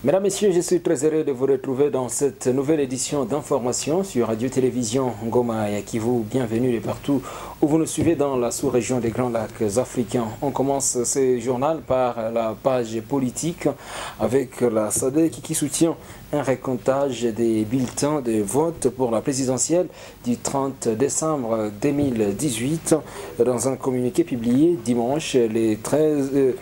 Mesdames, Messieurs, je suis très heureux de vous retrouver dans cette nouvelle édition d'information sur Radio-Télévision Ngoma et Kivu. Bienvenue de partout où vous nous suivez dans la sous-région des Grands Lacs africains. On commence ce journal par la page politique avec la SADC qui soutient un recomptage des bulletins de vote pour la présidentielle du 30 décembre 2018 dans un communiqué publié dimanche le 13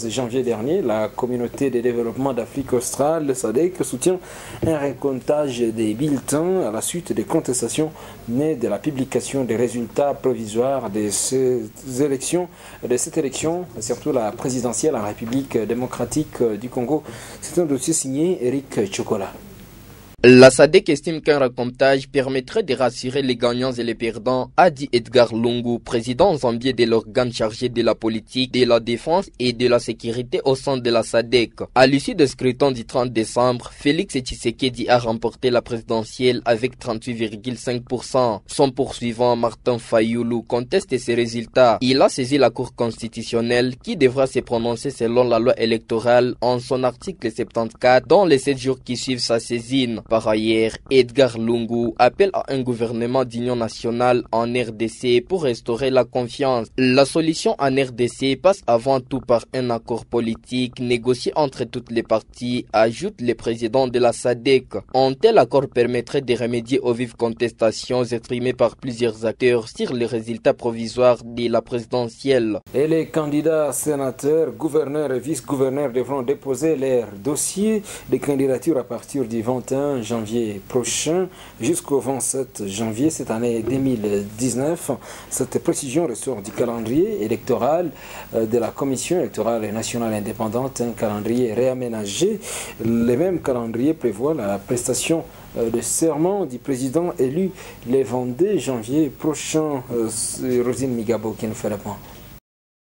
janvier dernier. La communauté de développement d'Afrique australe, SADC, soutient un recomptage des bulletins à la suite des contestations nées de la publication des résultats provisoires de cette élection, surtout la présidentielle en République démocratique du Congo. C'est un dossier signé Eric Chocolat. La SADC estime qu'un recomptage permettrait de rassurer les gagnants et les perdants, a dit Edgar Lungu, président zambien de l'organe chargé de la politique, de la défense et de la sécurité au sein de la SADC. À l'issue du scrutin du 30 décembre, Félix Tshisekedi a remporté la présidentielle avec 38,5%. Son poursuivant Martin Fayulu conteste ces résultats. Il a saisi la Cour constitutionnelle qui devra se prononcer selon la loi électorale en son article 74 dans les 7 jours qui suivent sa saisine. Par ailleurs, Edgar Lungu appelle à un gouvernement d'union nationale en RDC pour restaurer la confiance. La solution en RDC passe avant tout par un accord politique négocié entre toutes les parties, ajoute le président de la SADC. Un tel accord permettrait de remédier aux vives contestations exprimées par plusieurs acteurs sur les résultats provisoires de la présidentielle. Et les candidats sénateurs, gouverneurs et vice-gouverneurs devront déposer leur dossier de candidature à partir du 21 janvier prochain jusqu'au 27 janvier cette année 2019. Cette précision ressort du calendrier électoral de la Commission électorale nationale indépendante, un calendrier réaménagé. Le même calendrier prévoit la prestation de serment du président élu le 22 janvier prochain. Rosine Migabo qui nous fait le point.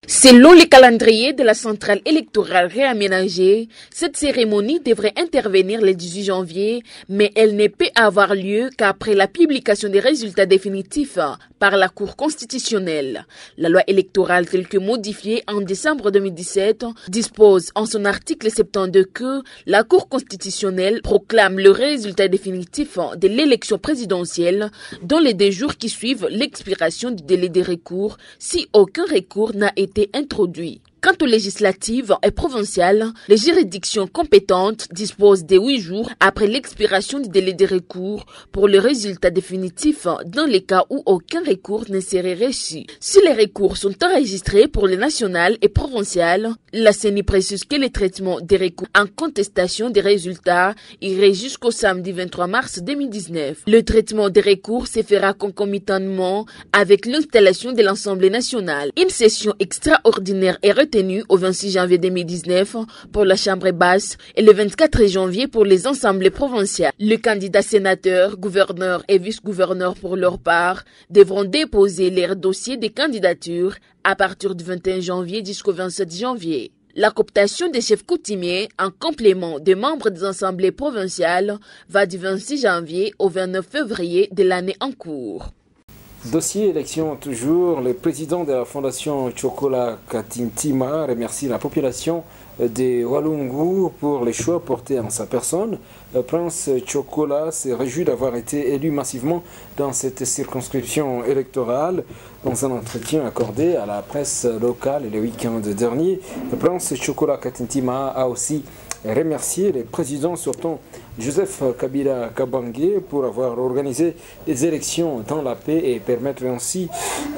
Selon le calendrier de la centrale électorale réaménagée, cette cérémonie devrait intervenir le 18 janvier, mais elle ne peut avoir lieu qu'après la publication des résultats définitifs par la Cour constitutionnelle. La loi électorale telle que modifiée en décembre 2017 dispose en son article 72 que la Cour constitutionnelle proclame le résultat définitif de l'élection présidentielle dans les 2 jours qui suivent l'expiration du délai de recours si aucun recours n'a été introduit. Quant aux législatives et provinciales, les juridictions compétentes disposent de 8 jours après l'expiration du délai de recours pour le résultat définitif dans les cas où aucun recours ne serait reçu. Si les recours sont enregistrés pour les nationales et provinciales, la CENI précise que le traitement des recours en contestation des résultats irait jusqu'au samedi 23 mars 2019. Le traitement des recours se fera concomitamment avec l'installation de l'Assemblée nationale. Une session extraordinaire est retenue au 26 janvier 2019 pour la Chambre basse et le 24 janvier pour les assemblées provinciales. Les candidats sénateurs, gouverneurs et vice-gouverneurs pour leur part devront déposer leur dossier de candidature à partir du 21 janvier jusqu'au 27 janvier. La cooptation des chefs coutumiers en complément des membres des assemblées provinciales va du 26 janvier au 29 février de l'année en cours. Dossier élection toujours, le président de la fondation Chocolat Katintima remercie la population de Walungu pour les choix portés en sa personne. Prince Chocolat s'est réjoui d'avoir été élu massivement dans cette circonscription électorale. Dans un entretien accordé à la presse locale le week-end dernier, Prince Chocolat Katintima a aussi remercier le président sortant Joseph Kabila Kabange pour avoir organisé des élections dans la paix et permettre ainsi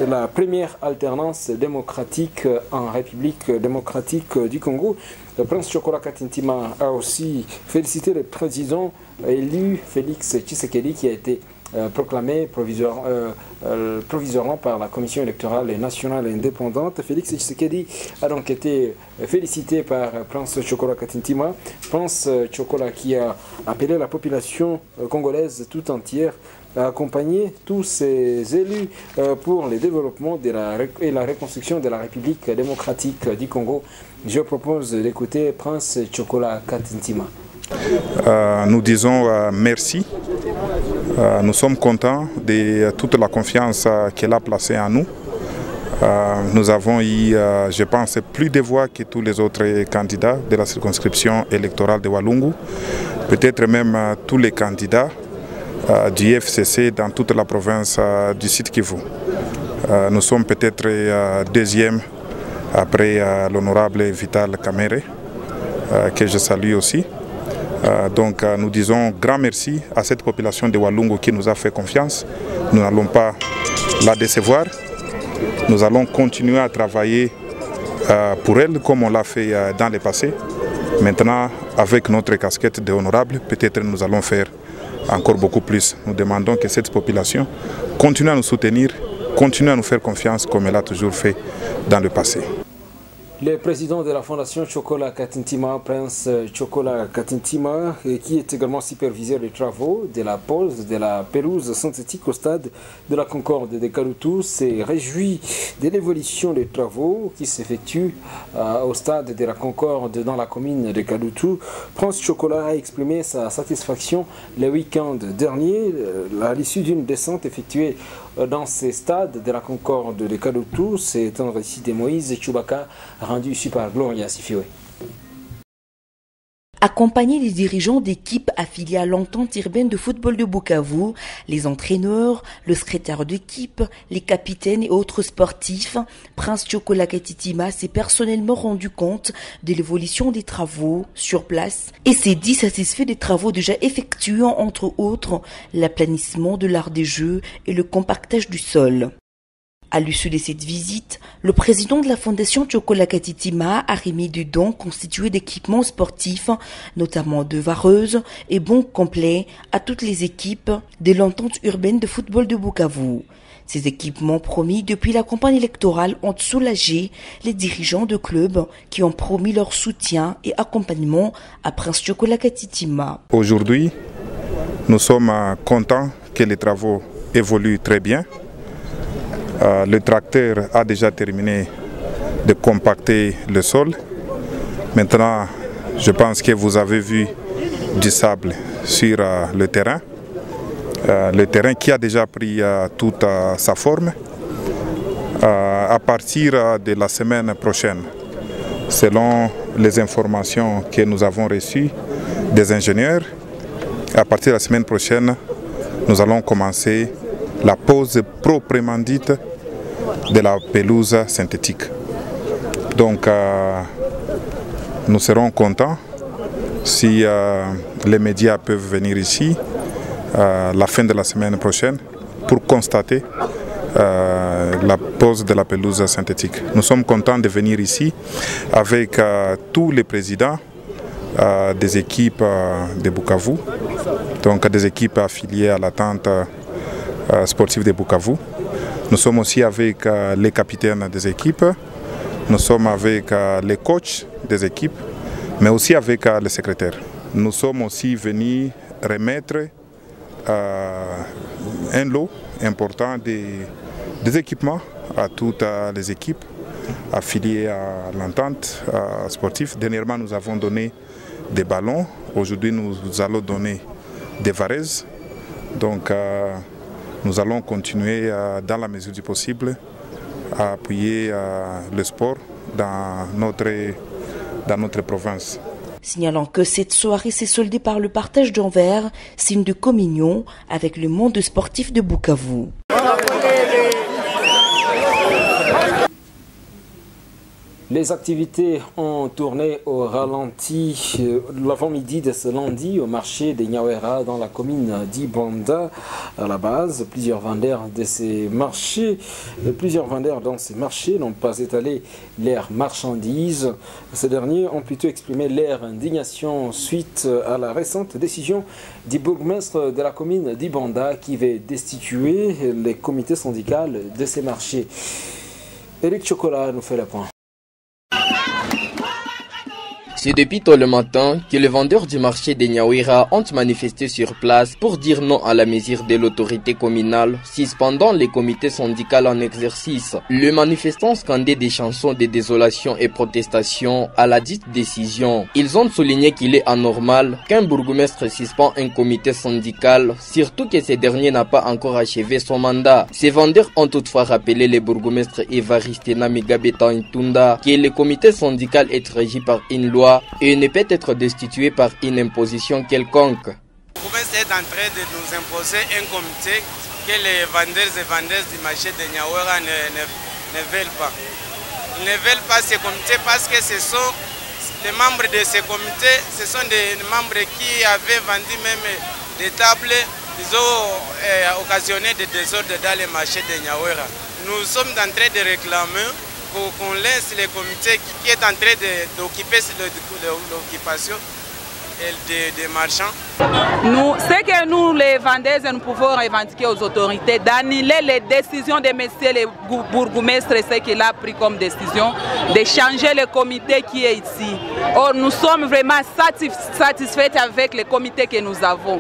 la première alternance démocratique en République démocratique du Congo. Le prince Chocolat Katintima a aussi félicité le président élu Félix Tshisekedi qui a été proclamé provisoirement par la Commission électorale nationale indépendante. Félix Tshisekedi a donc été félicité par Prince Chocolat Katintima. Prince Chocolat qui a appelé la population congolaise tout entière à accompagner tous ces élus pour le développement et la reconstruction de la République démocratique du Congo. Je propose d'écouter Prince Chocolat Katintima. Nous disons merci. Nous sommes contents de toute la confiance qu'elle a placée en nous. Nous avons eu, je pense, plus de voix que tous les autres candidats de la circonscription électorale de Walungu. Peut-être même tous les candidats du FCC dans toute la province du Sud Kivu. Nous sommes peut-être deuxième après l'honorable Vital Kamerhe, que je salue aussi. Donc nous disons grand merci à cette population de Walungu qui nous a fait confiance. Nous n'allons pas la décevoir. Nous allons continuer à travailler pour elle comme on l'a fait dans le passé. Maintenant, avec notre casquette d'honorable, peut-être nous allons faire encore beaucoup plus. Nous demandons que cette population continue à nous soutenir, continue à nous faire confiance comme elle a toujours fait dans le passé. Le président de la fondation Chocolat Katintima, Prince Chocolat Katintima, qui est également superviseur des travaux de la pose de la pelouse synthétique au stade de la Concorde de Kalutu, s'est réjoui de l'évolution des travaux qui s'effectuent au stade de la Concorde dans la commune de Kalutu. Prince Chocolat a exprimé sa satisfaction le week-end dernier à l'issue d'une descente effectuée dans ces stades de la Concorde de Kalutu. C'est un récit de Moïse Chubaka rendu ici par Gloria Sifiwe. Accompagné des dirigeants d'équipes affiliées à l'entente urbaine de football de Bukavu, les entraîneurs, le secrétaire d'équipe, les capitaines et autres sportifs, Prince Chocolat Katintima s'est personnellement rendu compte de l'évolution des travaux sur place et s'est dit satisfait des travaux déjà effectués, entre autres l'aplanissement de l'art des jeux et le compactage du sol. À l'issue de cette visite, le président de la fondation Chocolat Katintima a remis des dons constitués d'équipements sportifs, notamment de vareuses et bons complets à toutes les équipes de l'entente urbaine de football de Bukavu. Ces équipements promis depuis la campagne électorale ont soulagé les dirigeants de clubs qui ont promis leur soutien et accompagnement à Prince Chocolat Katintima. Aujourd'hui, nous sommes contents que les travaux évoluent très bien. Le tracteur a déjà terminé de compacter le sol. Maintenant, je pense que vous avez vu du sable sur le terrain. Le terrain qui a déjà pris toute sa forme. À partir de la semaine prochaine, selon les informations que nous avons reçues des ingénieurs, à partir de la semaine prochaine, nous allons commencer la pose proprement dite de la pelouse synthétique. Donc nous serons contents si les médias peuvent venir ici la fin de la semaine prochaine pour constater la pose de la pelouse synthétique. Nous sommes contents de venir ici avec tous les présidents des équipes de Bukavu, donc des équipes affiliées à l'attente sportive de Bukavu. Nous sommes aussi avec les capitaines des équipes, nous sommes avec les coachs des équipes, mais aussi avec les secrétaires. Nous sommes aussi venus remettre un lot important des équipements à toutes les équipes affiliées à l'entente sportive. Dernièrement, nous avons donné des ballons. Aujourd'hui, nous allons donner des varaises. Donc, nous allons continuer dans la mesure du possible à appuyer le sport dans notre province. Signalant que cette soirée s'est soldée par le partage d'un verre, signe de communion avec le monde sportif de Bukavu. Les activités ont tourné au ralenti l'avant-midi de ce lundi au marché de Nyawera dans la commune d'Ibanda. À la base, plusieurs vendeurs dans ces marchés n'ont pas étalé leurs marchandises. Ces derniers ont plutôt exprimé leur indignation suite à la récente décision du bourgmestre de la commune d'Ibanda qui va destituer les comités syndicaux de ces marchés. Éric Chocolat nous fait le point. C'est depuis tôt le matin que les vendeurs du marché de Nyawera ont manifesté sur place pour dire non à la mesure de l'autorité communale, suspendant les comités syndicaux en exercice. Les manifestants scandaient des chansons de désolation et protestation à la dite décision. Ils ont souligné qu'il est anormal qu'un bourgmestre suspend un comité syndical, surtout que ce dernier n'a pas encore achevé son mandat. Ces vendeurs ont toutefois rappelé le bourgmestre Évariste Namigabe Taïtunda que le comité syndical est régi par une loi et ne peut être destitué par une imposition quelconque. Le bourgmestre est en train de nous imposer un comité que les vendeurs et vendeuses du marché de Nyawera ne veulent pas. Ils ne veulent pas ce comité parce que ce sont les membres de ce comité, ce sont des membres qui avaient vendu même des tables, ils ont occasionné des désordres dans le marché de Nyawera. Nous sommes en train de réclamer pour qu'on laisse le comité qui est en train d'occuper l'occupation des marchands. Ce que nous, les vendeurs, nous pouvons revendiquer aux autorités, d'annuler les décisions de messieurs les bourgmestres, ce qu'il a pris comme décision, de changer le comité qui est ici. Or, nous sommes vraiment satisfaits avec le comité que nous avons.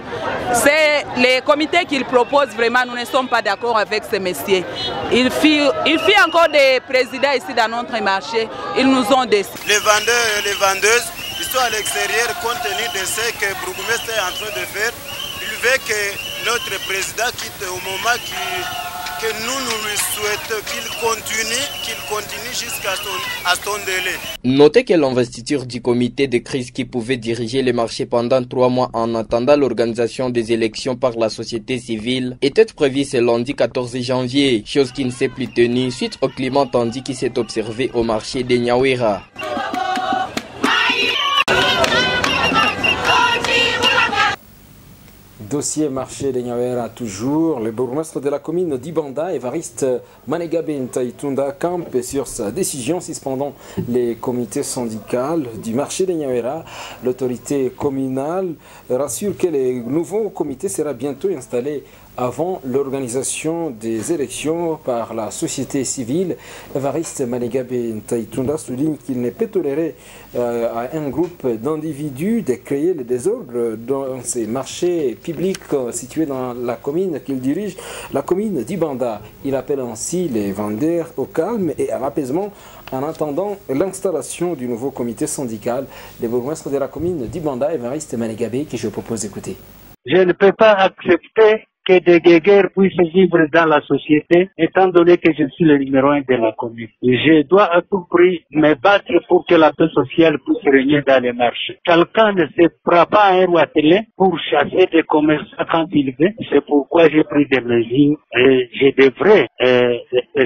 C'est le comité qu'il propose, vraiment, nous ne sommes pas d'accord avec ces messieurs. Il fit encore des présidents ici dans notre marché, ils nous ont décidé. Les vendeurs et les vendeuses, ils sont à l'extérieur compte tenu de ce que le bourgmestre est en train de faire. Il veut que notre président quitte au moment que nous lui souhaitons qu'il continue jusqu'à son délai. Notez que l'investiture du comité de crise qui pouvait diriger les marchés pendant 3 mois en attendant l'organisation des élections par la société civile était prévue ce lundi 14 janvier, chose qui ne s'est plus tenue suite au climat tendu qui s'est observé au marché de Nyawera. Dossier marché de Nyawera toujours. Le bourgmestre de la commune d'Ibanda, Évariste Manegabe Ntaïtunda, campe sur sa décision suspendant les comités syndicaux du marché de Nyawera. L'autorité communale rassure que le nouveau comité sera bientôt installé avant l'organisation des élections par la société civile. Évariste Manegabe Ntaïtunda souligne qu'il ne peut tolérer à un groupe d'individus de créer le désordre dans ces marchés publics situés dans la commune qu'il dirige, la commune d'Ibanda. Il appelle ainsi les vendeurs au calme et à l'apaisement en attendant l'installation du nouveau comité syndical. Le bourgmestre de la commune d'Ibanda, Évariste Manegabe, qui je propose d'écouter. Je ne peux pas accepter que des guerres puissent vivre dans la société, étant donné que je suis le numéro 1 de la commune. Je dois à tout prix me battre pour que la paix sociale puisse régner dans les marchés. Quelqu'un ne se prend pas un roitelet pour chasser des commerçants quand il veut. C'est pourquoi j'ai pris des mesures et je devrais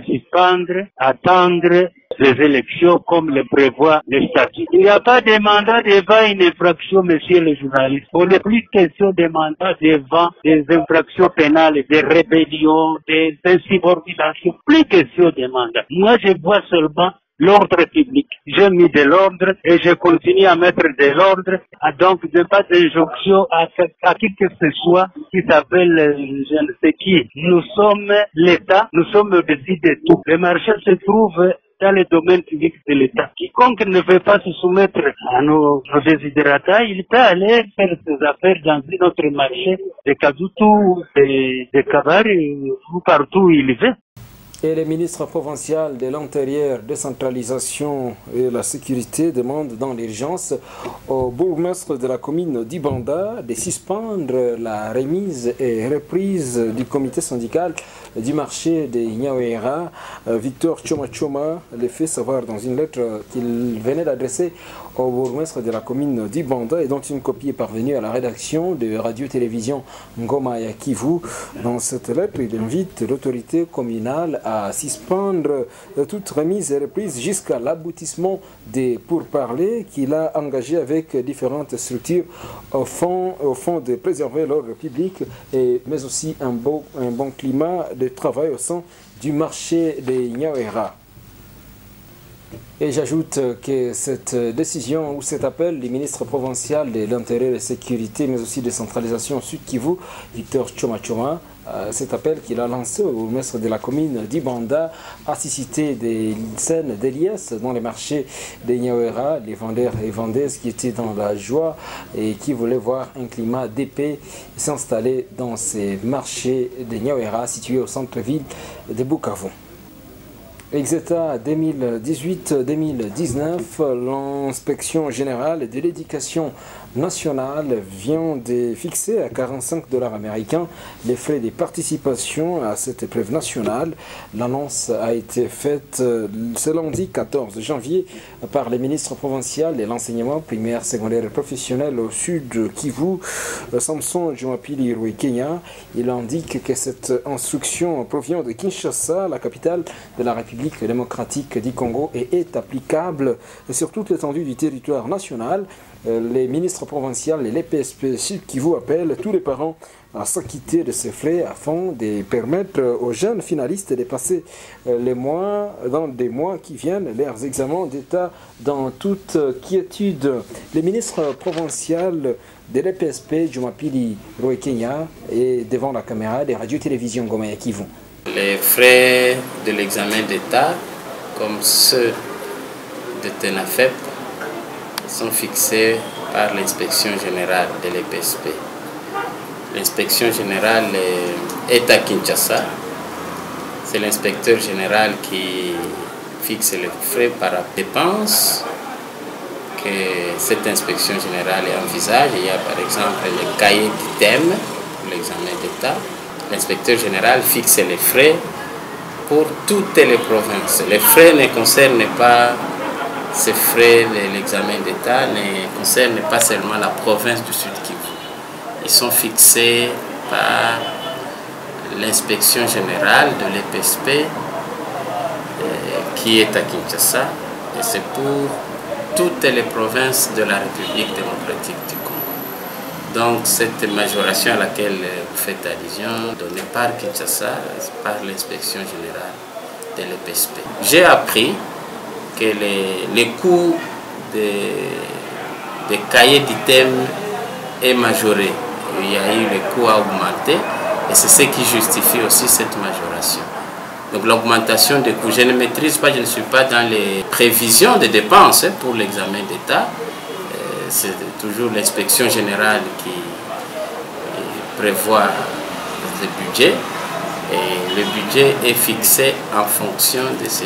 suspendre, attendre les élections comme le prévoit le statut. Il n'y a pas de mandat devant une infraction, monsieur le journaliste. On n'est plus question de mandat devant des infractions pénales, des rébellions, des insubordinations. Plus question de mandat. Moi, je vois seulement l'ordre public. J'ai mis de l'ordre et je continue à mettre de l'ordre. Donc, je n'ai pas d'injonction à qui que ce soit qui s'appelle je ne sais qui. Nous sommes l'État, nous sommes au-dessus de tout. Le marché se trouve dans le domaine public de l'État. Quiconque ne veut pas se soumettre à nos désidératas, il peut aller faire ses affaires dans un autre marché de Kadutu, de Kabari, ou partout où il veut. Et le ministre provincial de l'Intérieur, décentralisation et la sécurité demande dans l'urgence au bourgmestre de la commune d'Ibanda de suspendre la remise et reprise du comité syndical du marché de Nyawera. Victor Choma le fait savoir dans une lettre qu'il venait d'adresser au bourgmestre de la commune d'Ibanda et dont une copie est parvenue à la rédaction de Radio-Télévision Ngoma ya Kivu. Dans cette lettre, il invite l'autorité communale à suspendre toute remise et reprise jusqu'à l'aboutissement des pourparlers qu'il a engagés avec différentes structures au fond de préserver l'ordre public mais aussi un bon climat de travail au sein du marché de Nyawera. Et j'ajoute que cette décision ou cet appel du ministre provincial de l'Intérieur et de la Sécurité, mais aussi de centralisation Sud Kivu, Victor Choma, cet appel qu'il a lancé au maître de la commune d'Ibanda a suscité des scènes d'Elias dans les marchés de Niawera, les vendeurs et vendeuses qui étaient dans la joie et qui voulaient voir un climat de paix s'installer dans ces marchés de Niawera situés au centre-ville de Bukavu. Exeta 2018-2019, l'inspection générale de l'éducation nationale vient de fixer à 45 $ américains les frais de participation à cette épreuve nationale. L'annonce a été faite ce lundi 14 janvier par les ministres provinciaux de l'enseignement primaire, secondaire et professionnel au sud Kivu, Samson Jumapili Ruekenya. Il indique que cette instruction provient de Kinshasa, la capitale de la République démocratique du Congo, et est applicable sur toute l'étendue du territoire national. Les ministres provinciaux et les PSP Sud Kivu appellent tous les parents à s'acquitter de ces frais afin de permettre aux jeunes finalistes de passer les mois, dans des mois qui viennent, leurs examens d'État dans toute quiétude. Les ministres provinciaux de l'EPSP, Jumapili Ruekenya, est devant la caméra des radios-télévisions Goma et Kivu. Les frais de l'examen d'État, comme ceux de TENAFEP, sont fixés par l'inspection générale de l'EPSP. L'inspection générale est à Kinshasa. C'est l'inspecteur général qui fixe les frais par dépense que cette inspection générale envisage. Il y a par exemple le cahier d'items pour l'examen d'État. L'inspecteur général fixe les frais pour toutes les provinces. Les frais ne concernent pas, ces frais de l'examen d'État ne concernent pas seulement la province du Sud Kivu. Ils sont fixés par l'inspection générale de l'EPSP qui est à Kinshasa, et c'est pour toutes les provinces de la République démocratique du Congo. Donc cette majoration à laquelle vous faites allusion, donnée par Kinshasa, par l'inspection générale de l'EPSP. J'ai appris que les coûts des cahiers d'items est majoré. Il y a eu les coûts à augmenter et c'est ce qui justifie aussi cette majoration. Donc l'augmentation des coûts, je ne maîtrise pas, je ne suis pas dans les prévisions de dépenses pour l'examen d'État. C'est toujours l'inspection générale qui prévoit le budget et le budget est fixé en fonction de ces...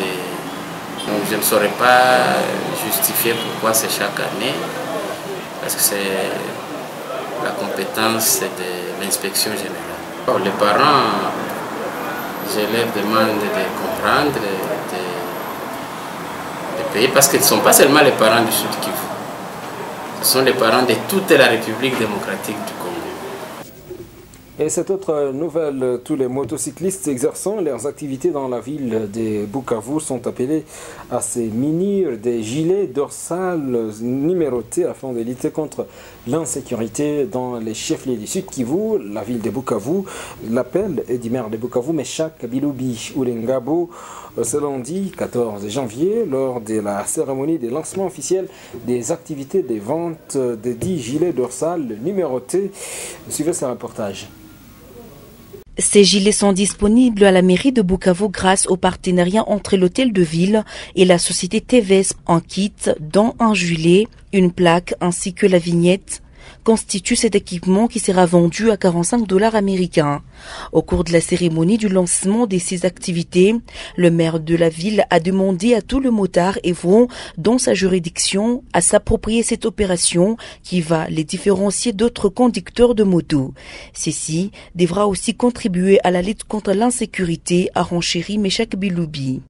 Donc je ne saurais pas justifier pourquoi c'est chaque année, parce que c'est la compétence de l'inspection générale. Alors, les parents, je leur demande de comprendre, de payer, parce qu'ils ne sont pas seulement les parents du Sud Kivu. Ce sont les parents de toute la République démocratique du Congo. Et cette autre nouvelle, tous les motocyclistes exerçant leurs activités dans la ville de Bukavu sont appelés à se munir des gilets dorsales numérotés afin de lutter contre l'insécurité dans les chefs-lieux du Sud Kivu, la ville de Bukavu. L'appel est du maire de Bukavu, Meshak Bilubi Ulengabo, ce lundi 14 janvier, lors de la cérémonie de lancement officiel des activités de vente de 10 gilets dorsales numérotés. Suivez ce reportage. Ces gilets sont disponibles à la mairie de Bukavu grâce au partenariat entre l'hôtel de ville et la société TVS en kit, dont un gilet, une plaque ainsi que la vignette constitue cet équipement qui sera vendu à 45 $ américains. Au cours de la cérémonie du lancement de ces activités, le maire de la ville a demandé à tous les motards œuvrant dans sa juridiction à s'approprier cette opération qui va les différencier d'autres conducteurs de moto. Ceci devra aussi contribuer à la lutte contre l'insécurité, a renchéri Meshak Bilubi.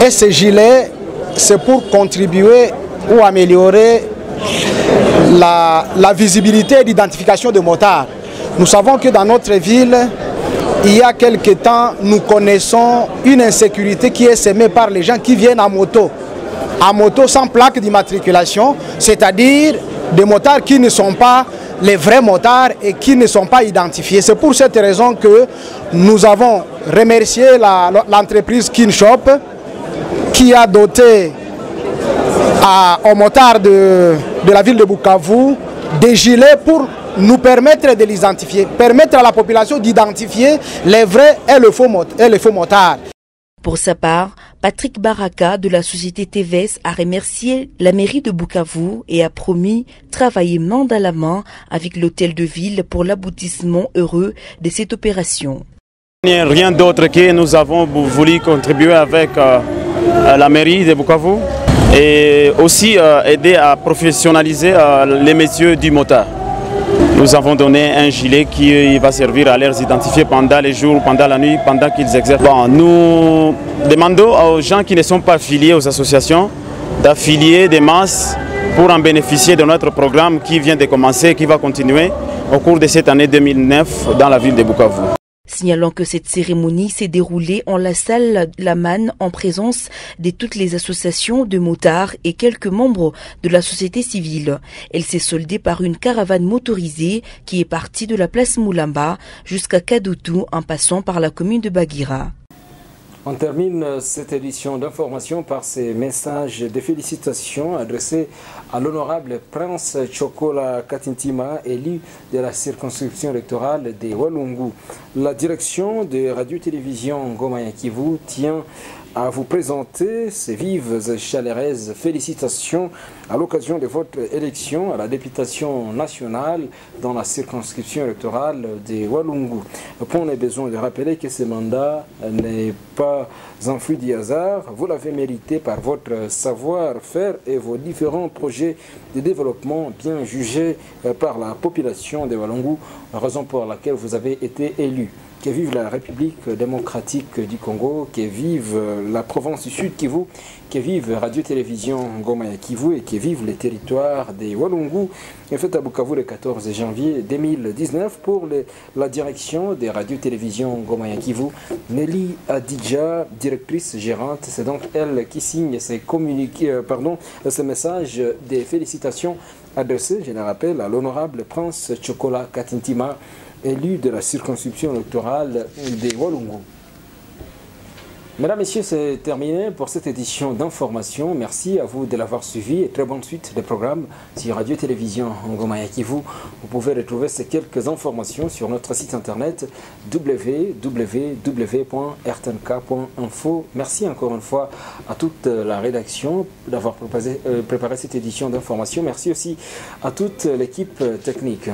Et ces gilets, c'est pour contribuer ou améliorer la visibilité et l'identification des motards. Nous savons que dans notre ville, il y a quelque temps, nous connaissons une insécurité qui est sémée par les gens qui viennent en moto sans plaque d'immatriculation, c'est-à-dire des motards qui ne sont pas les vrais motards et qui ne sont pas identifiés. C'est pour cette raison que nous avons remercié l'entreprise Kinshop qui a doté aux motards de la ville de Bukavu des gilets pour nous permettre de l'identifier, permettre à la population d'identifier les vrais et les faux motards. Pour sa part, Patrick Baraka de la société TVS a remercié la mairie de Bukavu et a promis travailler main dans la main avec l'hôtel de ville pour l'aboutissement heureux de cette opération. Rien d'autre que nous avons voulu contribuer avec la mairie de Bukavu et aussi aider à professionnaliser les métiers du motard. Nous avons donné un gilet qui va servir à les identifier pendant les jours, pendant la nuit, pendant qu'ils exercent. Bon, nous demandons aux gens qui ne sont pas affiliés aux associations d'affilier des masses pour en bénéficier de notre programme qui vient de commencer, qui va continuer au cours de cette année 2009 dans la ville de Bukavu. Signalant que cette cérémonie s'est déroulée en la salle La Manne en présence de toutes les associations de motards et quelques membres de la société civile. Elle s'est soldée par une caravane motorisée qui est partie de la place Moulamba jusqu'à Kadutu en passant par la commune de Bagira. On termine cette édition d'information par ces messages de félicitations adressés à l'honorable Prince Chokola Katintima, élu de la circonscription électorale de Walungu. La direction de Radio-Télévision Ngoma ya Kivu tient à vous présenter ces vives et chaleureuses félicitations à l'occasion de votre élection à la députation nationale dans la circonscription électorale de Walungu. On a besoin de rappeler que ce mandat n'est pas un fruit du hasard. Vous l'avez mérité par votre savoir-faire et vos différents projets de développement bien jugés par la population de Walungu, raison pour laquelle vous avez été élu. Que vive la République démocratique du Congo, que vive la province du Sud Kivu, que vive Radio-Télévision Ngoma ya Kivu et que vive les territoires des Walungu. En fait, à Bukavu le 14 janvier 2019 pour la direction des Radio-Télévision Ngoma ya Kivu. Nelly Adidja, directrice gérante, c'est donc elle qui signe ce message des félicitations adressées, je le rappelle, à l'honorable Prince Chokola Katintima, élu de la circonscription électorale des Walungu. Mesdames, Messieurs, c'est terminé pour cette édition d'information. Merci à vous de l'avoir suivi et très bonne suite des programmes sur Radio-Télévision Ngoma ya Kivu. Vous pouvez retrouver ces quelques informations sur notre site internet www.rtnk.info. Merci encore une fois à toute la rédaction d'avoir préparé cette édition d'information. Merci aussi à toute l'équipe technique.